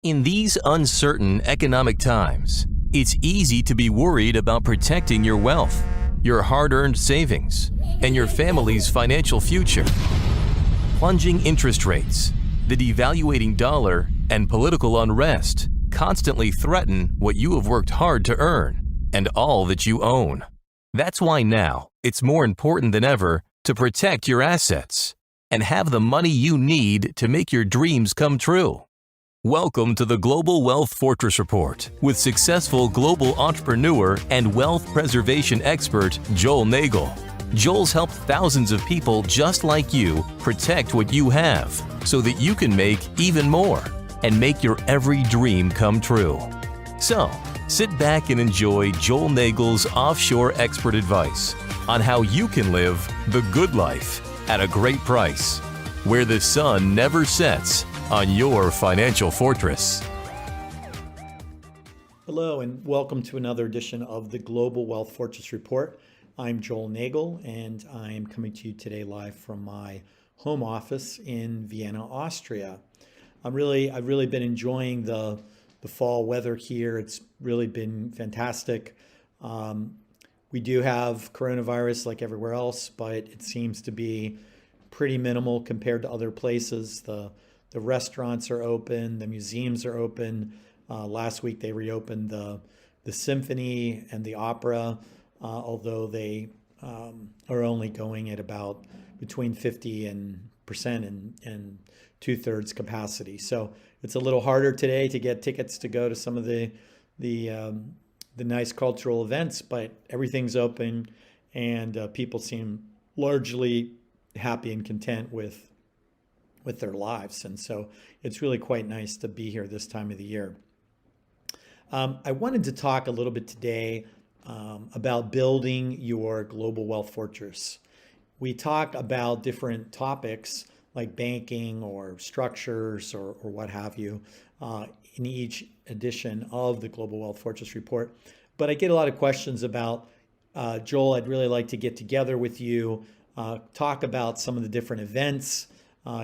In these uncertain economic times, it's easy to be worried about protecting your wealth, your hard-earned savings, and your family's financial future. Plunging interest rates, the devaluating dollar, and political unrest constantly threaten what you have worked hard to earn and all that you own. That's why now it's more important than ever to protect your assets and have the money you need to make your dreams come true. Welcome to the Global Wealth Fortress Report with successful global entrepreneur and wealth preservation expert Joel Nagel. Joel's helped thousands of people just like you protect what you have so that you can make even more and make your every dream come true. So, sit back and enjoy Joel Nagel's offshore expert advice on how you can live the good life at a great price, where the sun never sets on your financial fortress. Hello and welcome to another edition of the Global Wealth Fortress Report. I'm Joel Nagel and I'm coming to you today live from my home office in Vienna, Austria. I've really been enjoying the fall weather here. It's really been fantastic. We do have coronavirus like everywhere else, but it seems to be pretty minimal compared to other places. The restaurants are open, the museums are open. Last week they reopened the symphony and the opera, although they are only going at about between 50% and 2/3 capacity. So it's a little harder today to get tickets to go to some of the nice cultural events, but everything's open and people seem largely happy and content with their lives. And so it's really quite nice to be here this time of the year. I wanted to talk a little bit today about building your global wealth fortress. We talk about different topics like banking or structures or what have you in each edition of the Global Wealth Fortress Report. But I get a lot of questions about, Joel, I'd really like to get together with you, talk about some of the different events.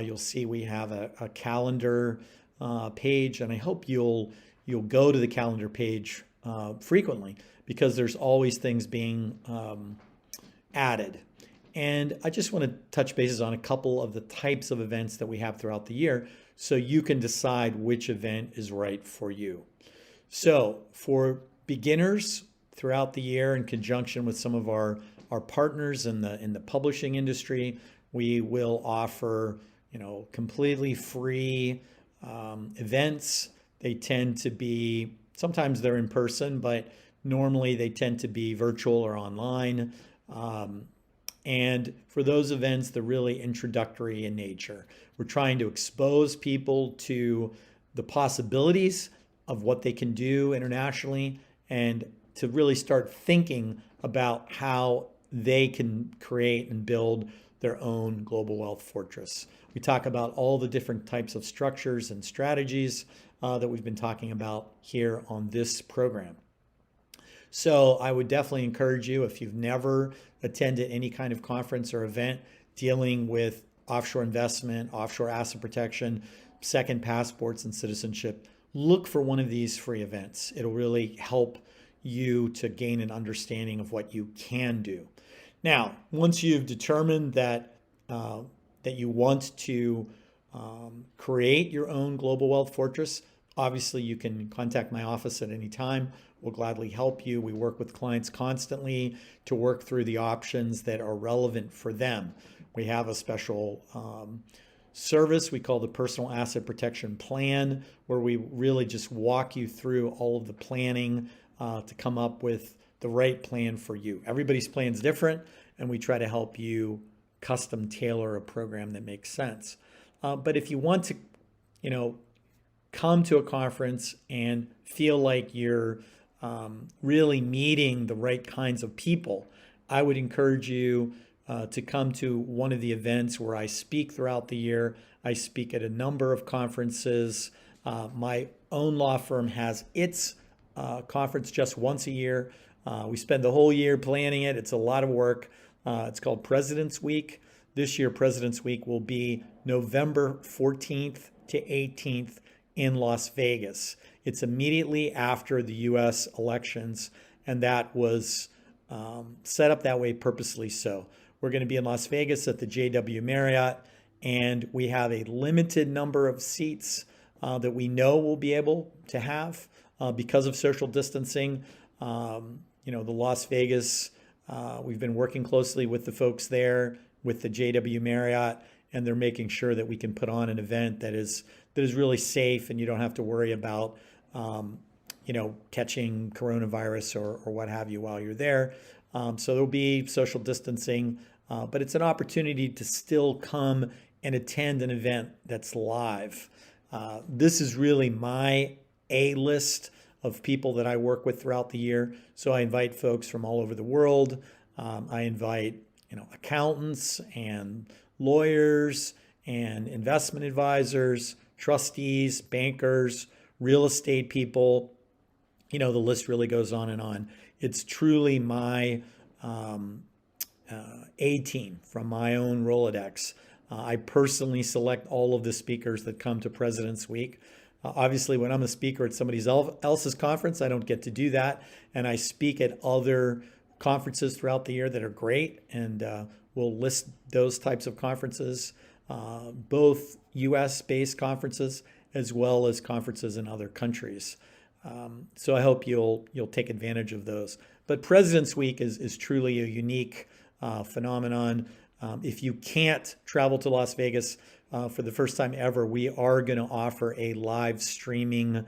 You'll see we have a calendar page, and I hope you'll go to the calendar page frequently because there's always things being added. And I just want to touch bases on a couple of the types of events that we have throughout the year so you can decide which event is right for you. So for beginners throughout the year, in conjunction with some of our partners in the publishing industry, we will offer completely free events. They tend to be, sometimes they're in person, but normally they tend to be virtual or online. And for those events, they're really introductory in nature. We're trying to expose people to the possibilities of what they can do internationally and to really start thinking about how they can create and build their own global wealth fortress. We talk about all the different types of structures and strategies that we've been talking about here on this program. So I would definitely encourage you, if you've never attended any kind of conference or event dealing with offshore investment, offshore asset protection, second passports and citizenship, look for one of these free events. It'll really help you to gain an understanding of what you can do. Now, once you've determined that you want to create your own global wealth fortress, obviously you can contact my office at any time. We'll gladly help you. We work with clients constantly to work through the options that are relevant for them. We have a special service we call the Personal Asset Protection Plan, where we really just walk you through all of the planning to come up with the right plan for you. Everybody's plan is different, and we try to help you custom tailor a program that makes sense. But if you want to, come to a conference and feel like you're really meeting the right kinds of people, I would encourage you to come to one of the events where I speak throughout the year. I speak at a number of conferences. My own law firm has its conference just once a year. We spend the whole year planning it. It's a lot of work. It's called President's Week. This year, President's Week will be November 14th to 18th in Las Vegas. It's immediately after the US elections, and that was set up that way purposely so. We're going to be in Las Vegas at the JW Marriott, and we have a limited number of seats that we know we'll be able to have because of social distancing. The Las Vegas, we've been working closely with the folks there, with the JW Marriott, and they're making sure that we can put on an event that is really safe, and you don't have to worry about catching coronavirus or what have you while you're there. So there'll be social distancing, but it's an opportunity to still come and attend an event that's live. This is really my A-list of people that I work with throughout the year. So I invite folks from all over the world. I invite accountants and lawyers and investment advisors, trustees, bankers, real estate people. The list really goes on and on. It's truly my A team from my own Rolodex. I personally select all of the speakers that come to President's Week. Obviously, when I'm a speaker at somebody else's conference, I don't get to do that. And I speak at other conferences throughout the year that are great. And we'll list those types of conferences, both US-based conferences as well as conferences in other countries. So I hope you'll take advantage of those. But President's Week is truly a unique phenomenon. If you can't travel to Las Vegas for the first time ever, we are going to offer a live streaming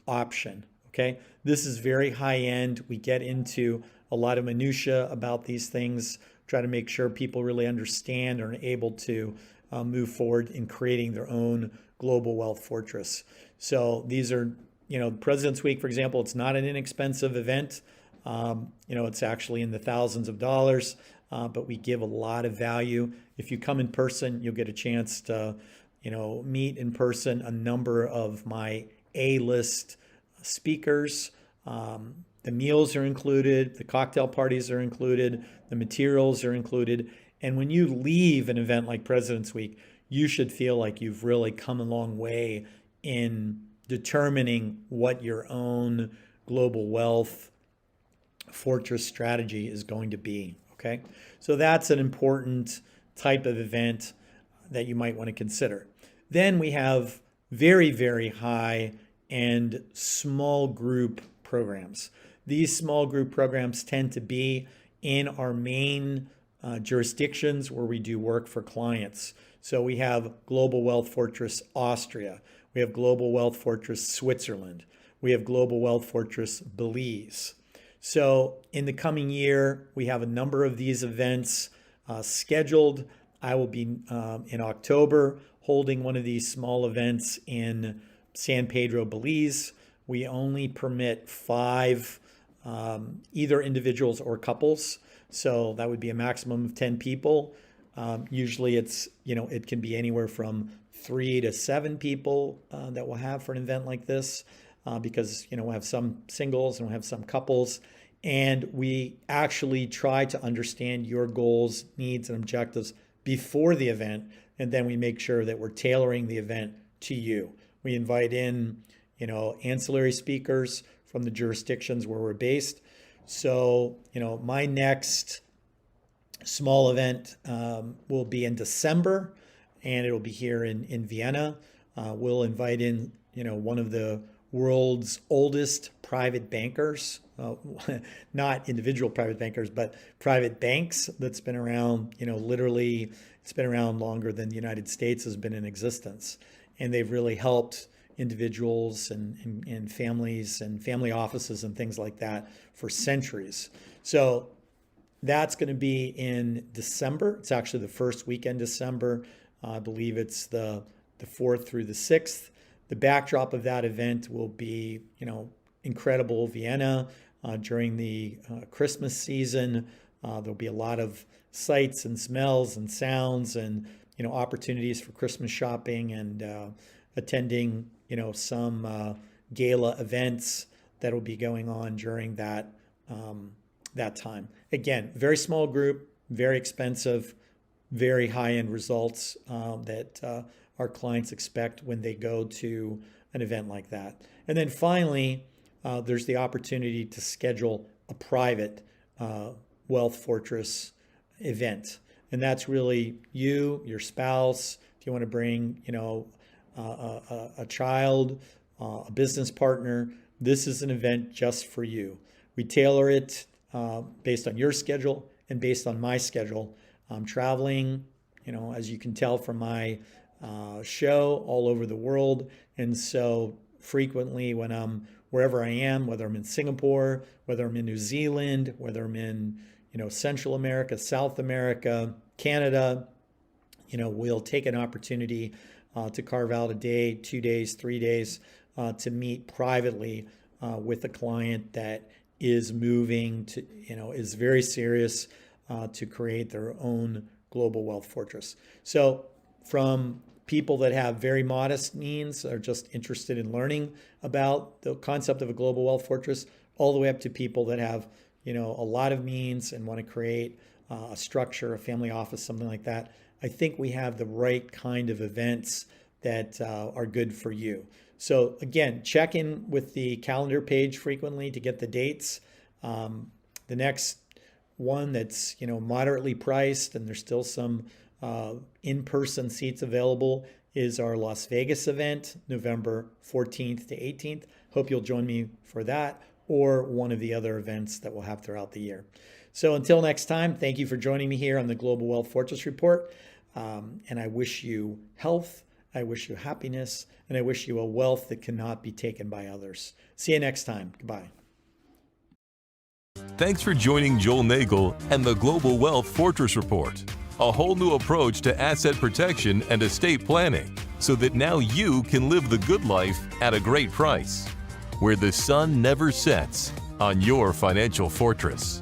option. Okay, this is very high end. We get into a lot of minutia about these things, try to make sure people really understand and are able to move forward in creating their own global wealth fortress. So these are, President's Week, for example, it's not an inexpensive event. It's actually in the thousands of dollars, but we give a lot of value. If you come in person, you'll get a chance to, meet in person a number of my A-list speakers. The meals are included, the cocktail parties are included, the materials are included. And when you leave an event like President's Week, you should feel like you've really come a long way in determining what your own global wealth fortress strategy is going to be. Okay, so that's an important type of event that you might want to consider. Then we have very, very high and small group programs. These small group programs tend to be in our main jurisdictions where we do work for clients. So we have Global Wealth Fortress Austria. We have Global Wealth Fortress Switzerland. We have Global Wealth Fortress Belize. So in the coming year, we have a number of these events scheduled. I will be in October holding one of these small events in San Pedro, Belize. We only permit 5 either individuals or couples. So that would be a maximum of 10 people. Usually it's, it can be anywhere from 3 to 7 people that we'll have for an event like this because, we'll have some singles and we'll have some couples. And we actually try to understand your goals, needs, and objectives before the event. And then we make sure that we're tailoring the event to you. We invite in, ancillary speakers from the jurisdictions where we're based. So, my next small event will be in December, and it'll be here in Vienna. We'll invite in, one of the world's oldest private bankers, not individual private bankers, but private banks that's been around, literally it's been around longer than the United States has been in existence. And they've really helped individuals and families and family offices and things like that for centuries. So that's going to be in December. It's actually the first weekend December. I believe it's the 4th through the 6th. The backdrop of that event will be, incredible Vienna during the Christmas season. There'll be a lot of sights and smells and sounds and, opportunities for Christmas shopping and attending, some gala events that will be going on during that time. Again, very small group, very expensive, very high-end results that our clients expect when they go to an event like that. And then finally, there's the opportunity to schedule a private Wealth Fortress event. And that's really you, your spouse, if you want to bring, a child, a business partner. This is an event just for you. We tailor it based on your schedule and based on my schedule. I'm traveling, as you can tell from my show, all over the world. And so frequently when I'm wherever I am, whether I'm in Singapore, whether I'm in New Zealand, whether I'm in, Central America, South America, Canada, we'll take an opportunity to carve out a day, 2 days, 3 days to meet privately with a client that is moving to, is very serious to create their own global wealth fortress. So from people that have very modest means, are just interested in learning about the concept of a global wealth fortress, all the way up to people that have, a lot of means and want to create a structure, a family office, something like that. I think we have the right kind of events that are good for you. So again, check in with the calendar page frequently to get the dates. The next one that's, moderately priced, and there's still some in-person seats available, is our Las Vegas event, November 14th to 18th. Hope you'll join me for that or one of the other events that we'll have throughout the year. So until next time, thank you for joining me here on the Global Wealth Fortress Report. And I wish you health, I wish you happiness, and I wish you a wealth that cannot be taken by others. See you next time. Goodbye. Thanks for joining Joel Nagel and the Global Wealth Fortress Report, a whole new approach to asset protection and estate planning, so that now you can live the good life at a great price, where the sun never sets on your financial fortress.